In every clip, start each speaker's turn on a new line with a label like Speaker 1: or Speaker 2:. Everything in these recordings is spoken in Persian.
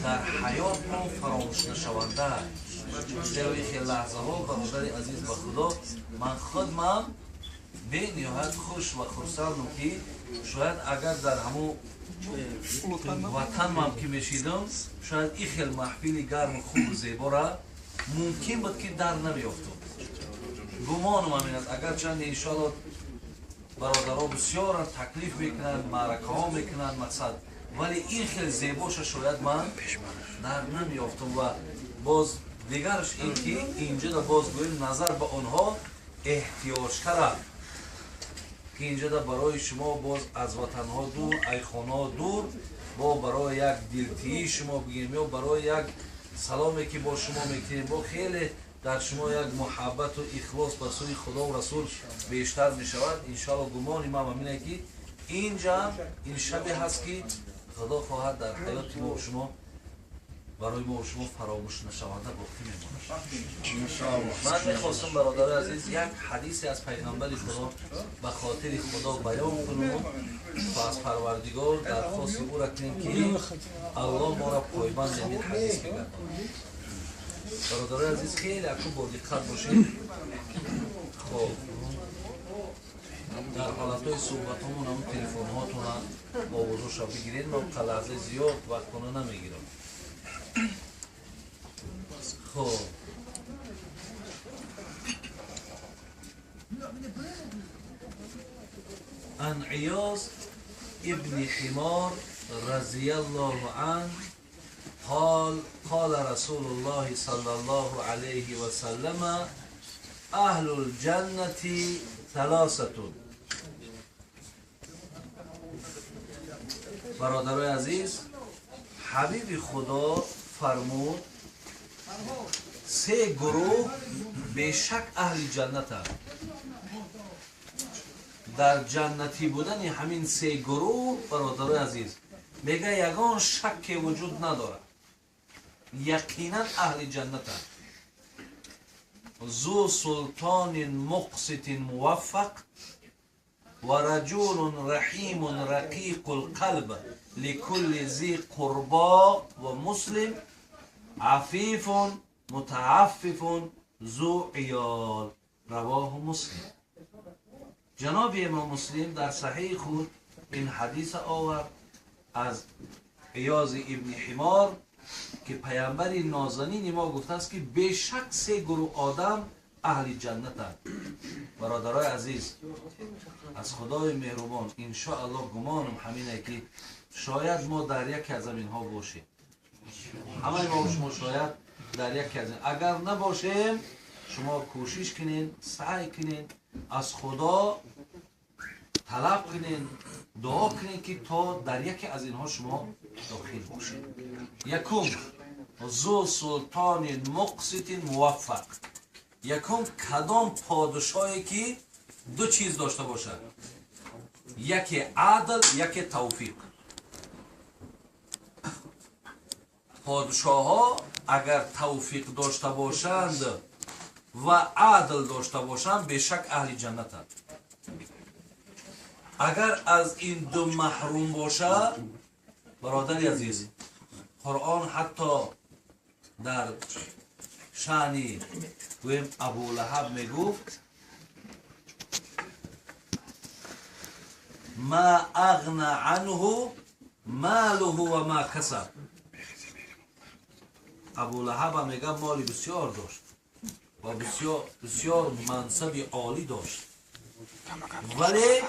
Speaker 1: در حیات ما فراموش نشونده. در این لحظه ها برادر عزیز به خدا من خودم به نهایت خوش و خرسندم که شاید اگر در همون وطن من که میشیدم شاید این خیلی محفل گرم خوب و زیبا را ممکن بود که در نمیافتم. گمانم همین است اگر چند انشاءالله برادرها بسیار تکلیف میکنند معرکه ها میکنند مقصد ولی این خیلی زیباش شاید من در نمیافتم و باز دیگرش این که اینجا در باز گویم نظر به آنها احتیاج کرد که اینجا در برای شما باز از وطنها دور ایخانها دور با برای یک دلتیی شما بگیم یا برای یک سلامی که با شما میکنیم با خیلی در شما یک محبت و اخلاص به سوی خدا و رسول بیشتر می شود. انشاءالله گمان من همینه که اینجا این شبی هست که خدا خواهد در حیات ما و شما برای ما و شما فراموش نشونده باقی میماند. من میخواستم برادر عزیز یک حدیث از پیغمبر خدا به خاطر خدا بیان کنم و از پروردگار درخواست او را کنیم که الله ما را پایبند این حدیث بگرداند. برادر عزیز خیلی اکنون با دقت باشید. خب در حالتهای صحبت همون همون تلفن هاتون آوازوش را بگیرید. من تا لحظه زیاد وقت کنه نمیگیرم. خب عن عیاض ابن حمار رضی الله عنه قال رسول الله صلی الله علیه و سلم اهل الجنة ثلاثة. برادرای عزیز حبیب خدا فرمود سه گروه به شک اهل جنت هست. در جنتی بودن همین سه گروه برادرای عزیز میگه یگان شک وجود نداره یقینا اهل جنت هست. ذو سلطان مقسط موفق و رجل رحیم رقیق القلب لكل ذی قربا و مسلم عفیف متعفف ذو عیال. رواه مسلم. جناب امام مسلم در صحیح خود این حدیث آورد از عیاض ابن حمار که پیامبر نازنین ما گفته است که به شک سه گروه آدم اهل جنت هست. برادرای عزیز از خدای مهربان ان شاء الله گمانم همینه که شاید ما در یک از زمین ها باشیم. همه ما شما شاید در یک از اگر نباشیم شما کوشش کنین سعی کنین از خدا طلب کنین دعا کنین که تا در یکی از اینها شما داخل باشید. یکم ذو سلطان مقسط موفق. یکم کدام پادشاهی که دو چیز داشته باشد یکی عدل یکی توفیق. پادشاه ها اگر توفیق داشته باشند و عدل داشته باشند به شک اهل جنت هست. اگر از این دو محروم باشه برادر عزیز قرآن حتی در شأن گویم ابو لهب میگفت ما اغنى عنه ماله و ما کسب. ابو لهب میگه مالی بسیار داشت و بسیار منصب عالی داشت ولی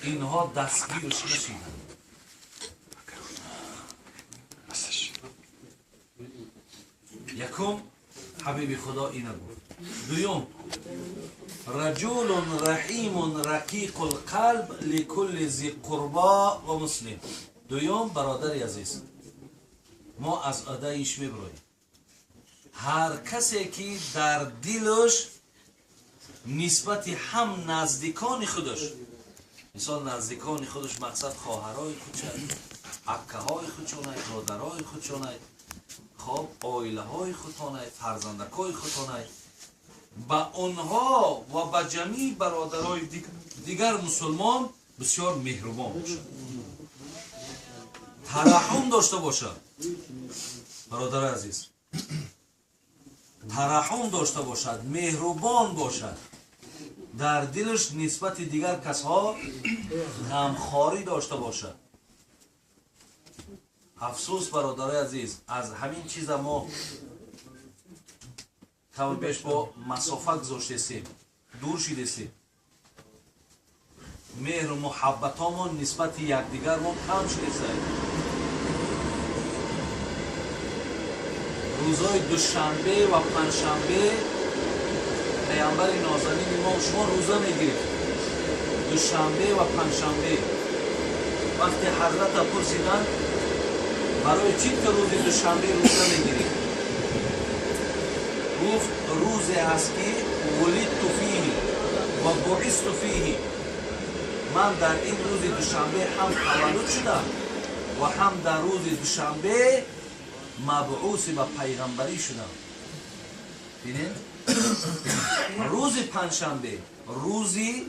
Speaker 1: اینها دستگیرش نشیدند. یکم حبیب خدا اینه بود. دویم رجل رحیم رقیق القلب لكل ذی قربا و مسلم. دویم برادر عزیز ما از ادایش میبراییم هر کسی که در دلش نسبت هم نزدیکان خودش مثال نزدیکان خودش مقصد خواهرای خودشون عکه‌های خودشون برادرای خودشون خب عائله‌های خودشون فرزندکای خودشون با آنها و با جمیع برادرای دیگر مسلمان بسیار مهربان باشد ترحم داشته باشد برادر عزیز ترحم داشته باشد، مهربان باشد، در دلش نسبت دیگر کسها غمخواری داشته باشد. افسوس برادر عزیز از همین چیز ما کم بیش با مسافت گذاشتیم، دور شدیم. مهر و محبتامون نسبت یکدیگر ما کم شده. روزهای دوشنبه و پنجشنبه پیامبر نازنین ما شما روزه میگیرید. دوشنبه و پنجشنبه وقتی حضرت پرسیدن برای چی که روز دوشنبه روزه میگیرید؟ گفت روزی هست که ولدت فیه و بعثت فیه، من در این روز دوشنبه هم تولد شدم و هم در روز دوشنبه مبعوث به پیغمبری شدم. ببینید روز پنجشنبه روزی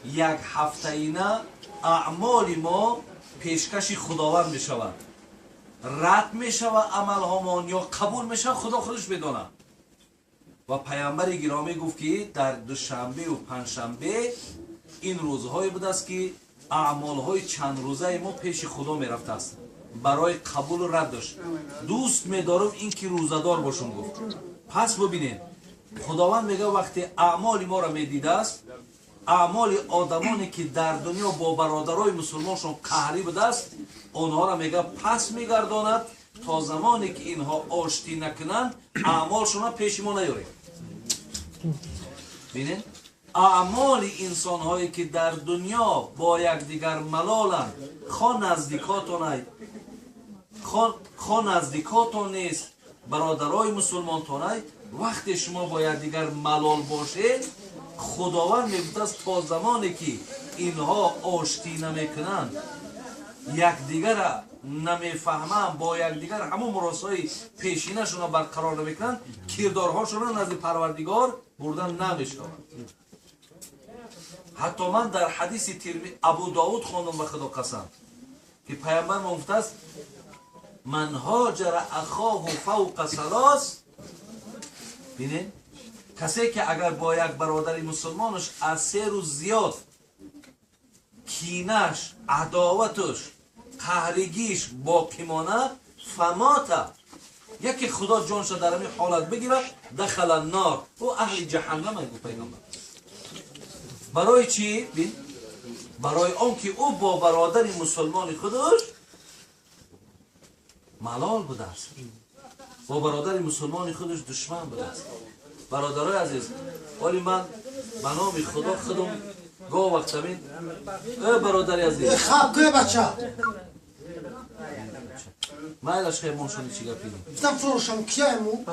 Speaker 1: یک هفته اینه اعمال ما پیشکش خداوند می شود، رد می شود عمل هامان یا قبول می شود، خدا خودش بدانه. و پیامبر گرامی گفت که در دوشنبه و پنجشنبه این روزهای بوده است که اعمال های چند روزه ما پیش خدا می رفته است برای قبول و رد داشت. دوست می دارم این که روزدار باشم گفت. پس ببینید خداوند میگه وقتی اعمال ما را می دیده است، اعمال آدمانی که در دنیا با برادرای مسلمانشون قهری بوده است، آنها را میگه پس میگرداند تا زمانی که اینها آشتی نکنند اعمالشون پیش ما نیاره. ببینید اعمال انسان هایی که در دنیا با یکدیگر ملالند، خواه نزدیکاتون نیست، برادرای مسلمان تانای، وقتی شما با یکدیگر ملال باشید خداوند میگوید است تا زمانی که اینها آشتی نمیکنند، یکدیگر را نمیفهمند، با یکدیگر همون مراسای پیشینشون را برقرار نمیکنند، کردارهاشون را نزد پروردگار بردن نمیشوند. حتی من در حدیث ابو داود خواندم به خدا قسم که پیامبر گفته است من هاجر اخاه فوق ثلاث، ببینید کسی که اگر با یک برادر مسلمانش از 3 روز زیاد کینش، عداوتش، قهرگیش باقی مانه، فمات، یکی خدا جانش در همین حالت بگیره دخل النار، او اهل جهنم میگه پیغمبر. برای چی؟ برای آنکه او با برادر مسلمان خودش ملال بوده است، با برادر مسلمان خودش دشمن بوده است. برادرای عزیز، ولی من به نام خدا خودم گاه وقت همین برادری عزیز
Speaker 2: خواب که بچه
Speaker 1: مایلش خیلی منشونی چی گفیدیم
Speaker 2: گفتم فروشم کیه امو؟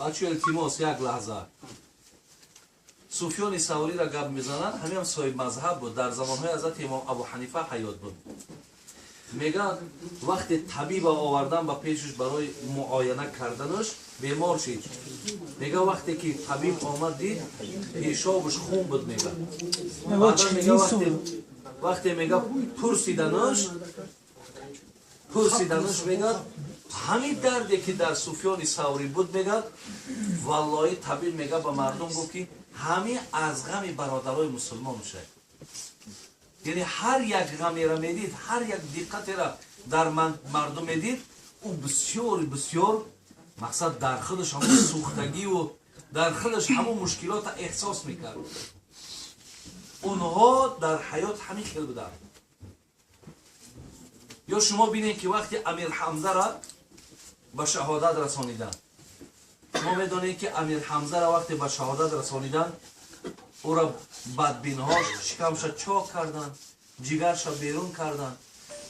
Speaker 1: بچه التماس یک لحظه سفیان ثوری را گپ میزنن، همین هم صاحب مذهب بود، در زمانهای حضرت امام ابو حنیفه حیات بود. میگن وقتی طبیب آوردن با پیشش برای معاینه کردنش بیمار شد. میگه وقتی که طبیب آمد دید پیشابش خون بود. میگه بعد میگه وقتی میگه پرسیدنش میگه همین دردی که در سفیان ثوری بود، میگه والله طبیب میگه به مردم گفت که همین از غم برادرای مسلمان میشه. یعنی هر یک غمی را میدید، هر یک دقتی را در مردم میدید، او بسیار بسیار مقصد در خودش همون سوختگی و در خودش همون مشکلات احساس میکرد. اونها در حیات همین خیل بودن. یا شما بینید که وقتی امیر حمزه را به شهادت رسانیدن، ما میدونید که امیر حمزه را وقتی به شهادت رسانیدن او را بدبینهاش شکمش چاک کردن، جگرش بیرون کردن،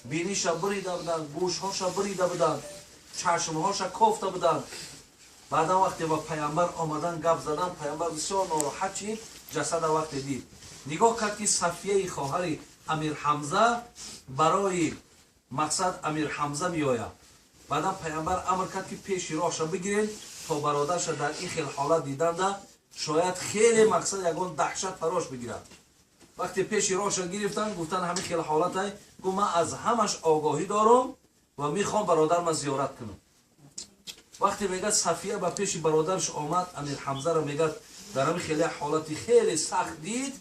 Speaker 1: بینیش بریده بودن، گوشهاش بریده بودن، چشمهاش کوفته بودن. بعدا وقتی با پیامبر آمدن گپ زدن، پیامبر بسیار ناراحت شد، جسد وقتی دید نگاه کرد که صفیه خواهر امیر حمزه برای مقصد امیر حمزه میآید. بعدا پیامبر امر کرد که پیش راهش بگیرید تا برادرش در این خیل حالت دیدند شاید خیلی مقصد یگان دهشت فراش بگیرد. وقتی پیش راهش گرفتن گفتن همین خیلی حالت های، گفت من از همش آگاهی دارم و میخوام برادر من زیارت کنم. وقتی میگه صفیه به پیش برادرش آمد، امیر حمزه را میگه در همین خیلی حالتی خیلی سخت دید،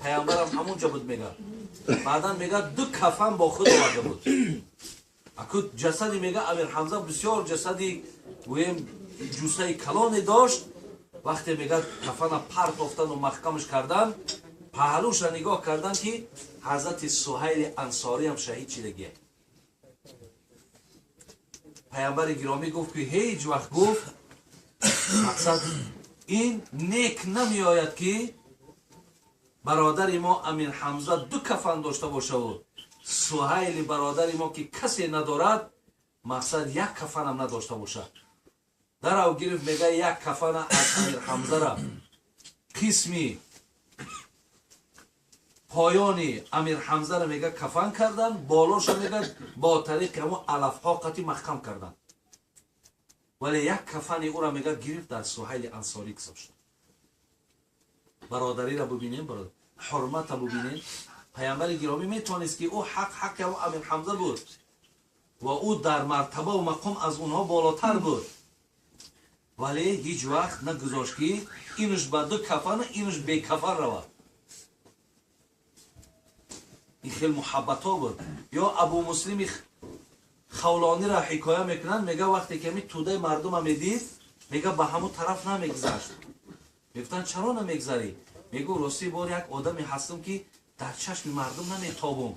Speaker 1: پیامبرم همونجا بود میگه. بعدا میگه دو کفن با خود آورده بود. اکو جسدی میگه امیر حمزه بسیار جسدی گویم جوسه کلانی داشت. وقتی میگه کفن پرت افتن و محکمش کردن، پهلوش را نگاه کردن که حضرت سهیل انصاری هم شهید شدگیه. پیامبر گرامی گفت که هیچ وقت گفت مقصد این نیک نمی آید که برادر ما امیر حمزه دو کفن داشته باشه و سهیل برادر ما که کسی ندارد مقصد یک کفن هم نداشته باشه. در او گرفت میگه یک کفن از امیر حمزه را قسمی پایانی امیر حمزه را میگه کفن کردن، بالاش میگه با طریق همون علف ها قطعی محکم کردن، ولی یک کفن او را میگه گرفت در سهیل انصاری گذاشت. برادری را ببینیم، برادر حرمت را ببینیم. پیامبر گرامی میتونست که او حق همون امیر حمزه بود و او در مرتبه و مقام از اونها بالاتر بود، ولی هیچ وقت نگذاشت که اینش با دو کفن اینش بی کفن رود. این خیلی محبت ها بود. یا ابو مسلم خولانی را حکایه میکنن، میگه وقتی که می توده مردم هم میدید میگه به همون طرف نمیگذشت. میگفتن چرا نمیگذری؟ میگه راستی بار یک آدمی هستم که در چشم مردم نمیتابم،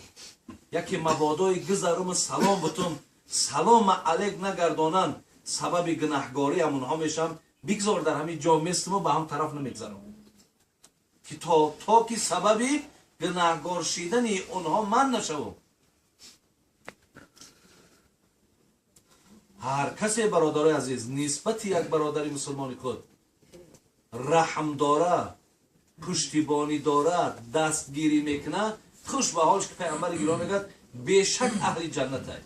Speaker 1: یکی مبادای گذرم سلام بتم سلام علیک نگردانن سبب گناهگاری همونها میشم، بگذار در همین جا میستم و به هم طرف نمیگذرم که تا که سببی گناهگار شیدن اونها من نشوم. هر کسی برادر عزیز نسبت یک برادر مسلمان خود رحم داره، پشتیبانی داره، دستگیری میکنه، خوش به حالش که پیامبر گرامی میگه بیشک اهل جنت است.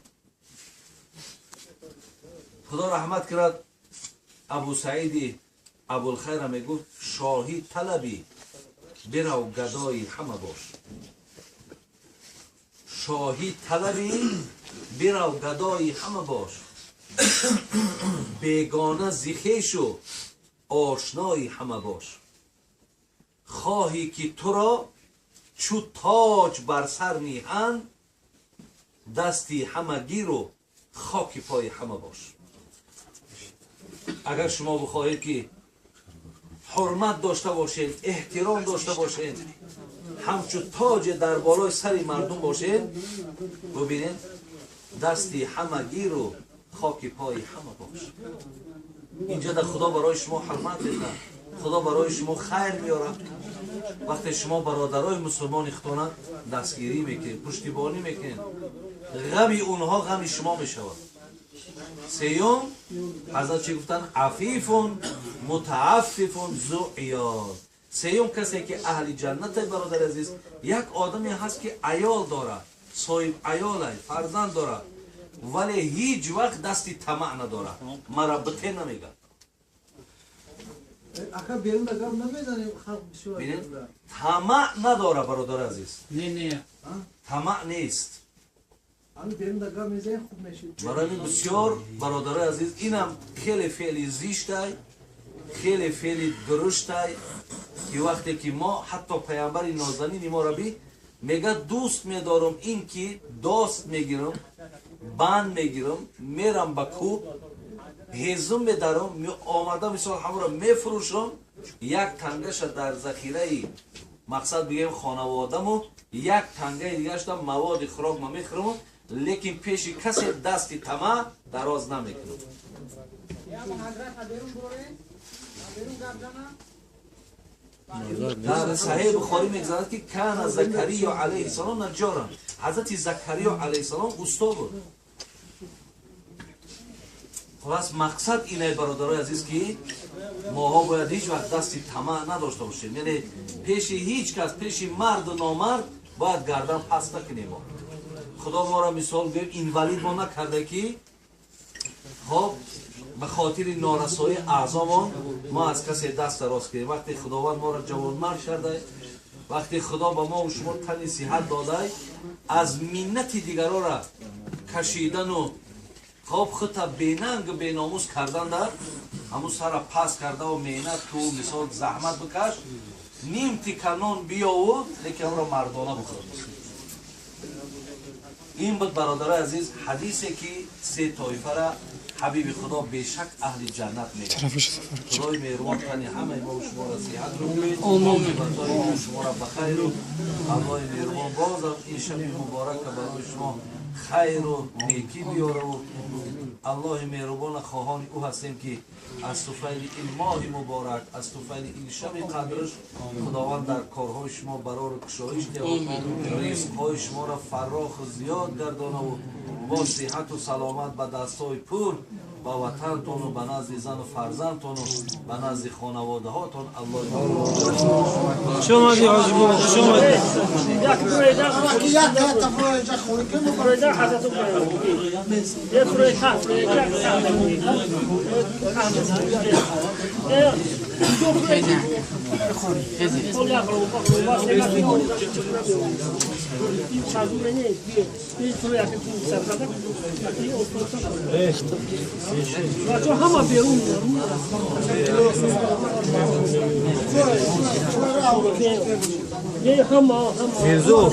Speaker 1: خدا رحمت کرد ابو سعید ابوالخیر میگفت شاهی طلبی برو گدای همه باش. شاهی طلبی برو گدای همه باش، بیگانه زیخیش و آشنای همه باش. خواهی که تو را چو تاج بر سر میهن، دستی همه گیر و خاک پای همه باش. اگر شما بخواهید که حرمت داشته باشین، احترام داشته باشین، همچو تاج در بالای سر مردم باشین، ببینین دستی همه گیر و خاک پای همه باش. اینجا در خدا برای شما حرمت میده، خدا برای شما خیر میاره. وقتی شما برادرای مسلمان اختانه دستگیری میکنین، پشتیبانی میکنین، غمی اونها غمی شما میشود. سیوم حضرت چی گفتن؟ عفیفون متعففون ذو عیال. سیوم کسی که اهل جنت برادر عزیز یک آدمی هست که عیال داره، صاحب عیال، فرزند داره، ولی هیچ وقت دستی طمع نداره، مربطه نمیگه.
Speaker 2: اخه بیرون دگم نمیزنیم خلق شو.
Speaker 1: طمع نداره برادر عزیز.
Speaker 3: نه
Speaker 1: طمع نیست.
Speaker 2: الان بیرون دگم میزنیم خوب میشید.
Speaker 1: برای بسیار برادر عزیز اینم خیلی فعلی زیشته، خیلی فعلی درشته که وقتی که ما حتی پیامبر نازنین ما را بی میگه دوست میدارم، این که داست میگیرم، بند میگیرم، میرم به کوه، هیزم میدارم، آمده مثال همه را میفروشم، یک تنگش در ذخیره مقصد بگیم خانوادم، یک تنگه دیگرش در مواد خوراک ما میخورم، لیکن پیش کسی دستی طمع دراز نمیکنم. در صحیح بخاری میگذارد که کان زکریا علیه السلام نجارا. حضرت زکریا علیه السلام استاد بود. خلاص مقصد اینه برادرای عزیز که ماها باید هیچ وقت دستی طمع نداشته باشیم، یعنی پیش هیچ کس، پیش مرد و نامرد باید گردن پست نکنیم. خدا ما را مثال بگیم اینوالید ما نکرده که خب به خاطر نارسایی اعضامان ما از کسی دست دراز کنیم. وقتی خداوند ما را جوانمرد کرده، وقتی خدا به ما و شما تن صحت داده، از منت دیگران را کشیدن و خب خطا بیننگ بیناموس کردن در همون سر پس کرده و مینت تو مثال زحمت بکش نیم تیکنون بیاود لیکن اون را مردانه بخورد. این بود برادر عزیز حدیثی که سه طایفه را حبیب خدا بیشک اهل جنت میگه. خدای مهربان کنی همه ما و شما را صحت رو بید، عاقبت‌های ما و شما را بخیر و الله مهربان بازم این شب مبارک برای شما خیر و نیکی بیاره و الله مهربان خواهان او هستیم که از طفیل این ماه مبارک از طفیل این شب قدرش خداوند در کارهای شما برای کشایش ده و رزقهای شما را فراخ و زیاد گردانه و با صحت و سلامت به دستای پر به وطنتون و به نزد زن و فرزندتون و به نزد خانواده هاتون الله
Speaker 3: شما دی عجبو شما دی
Speaker 4: بچه همه بیرون یه همه
Speaker 3: میرزو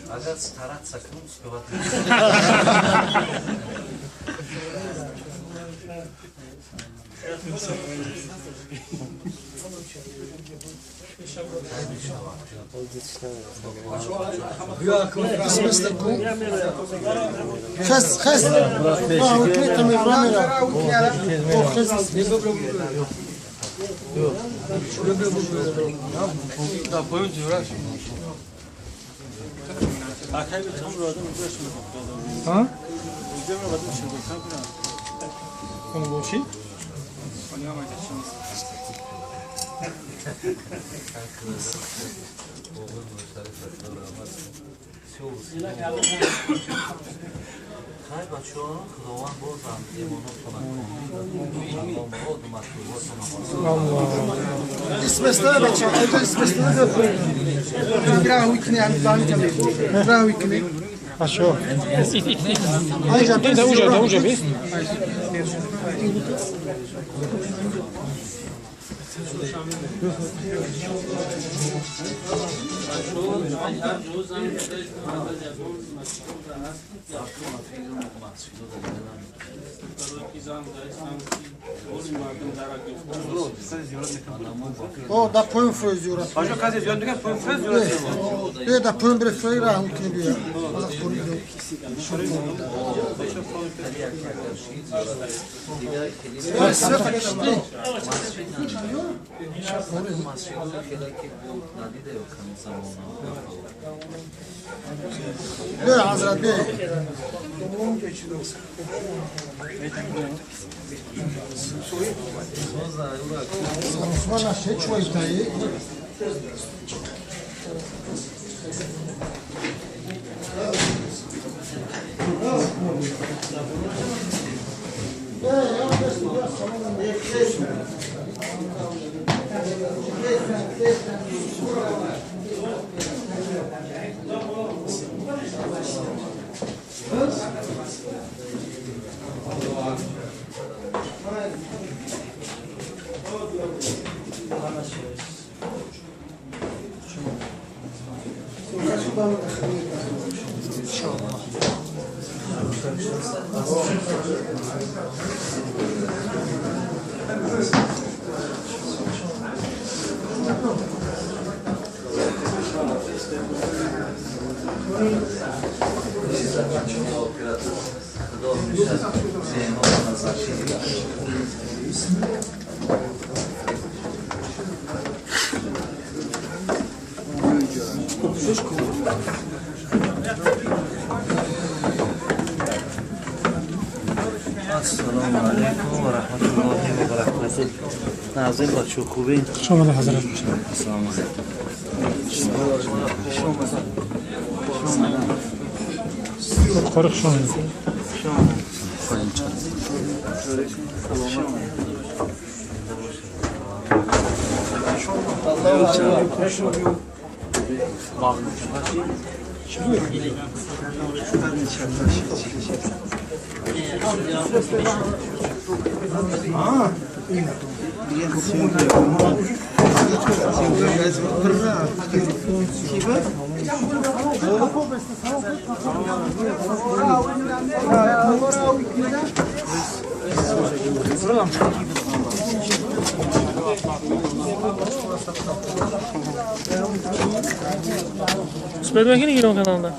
Speaker 1: Agar стараться кнут успевать.
Speaker 5: خس وكليت من الرامرة وخس ها؟
Speaker 1: خیلی بچه ها خداوند باز هم ایمانو کنن کنید
Speaker 5: اسم استاد بچه اینجا اسم استاد داریم راهوی کنی همین بانی کنی راهوی کنی
Speaker 3: Achou.
Speaker 5: Aí já
Speaker 3: Dá um já vi?
Speaker 5: O da põe froz diyor.
Speaker 6: Hoje ocasião de que foi fez diyor.
Speaker 5: Da põe bre froz راهوی کنی بیا بیا حضرت بیا Osman'a şey çuvalıtayı
Speaker 1: السلام علیکم و رحمت الله و برکاته. ناظرین بچه خوبین؟
Speaker 3: شما ده حضرت
Speaker 1: السلام علیکم.
Speaker 3: خارق شما Spredme ki gidiyorum kanalda.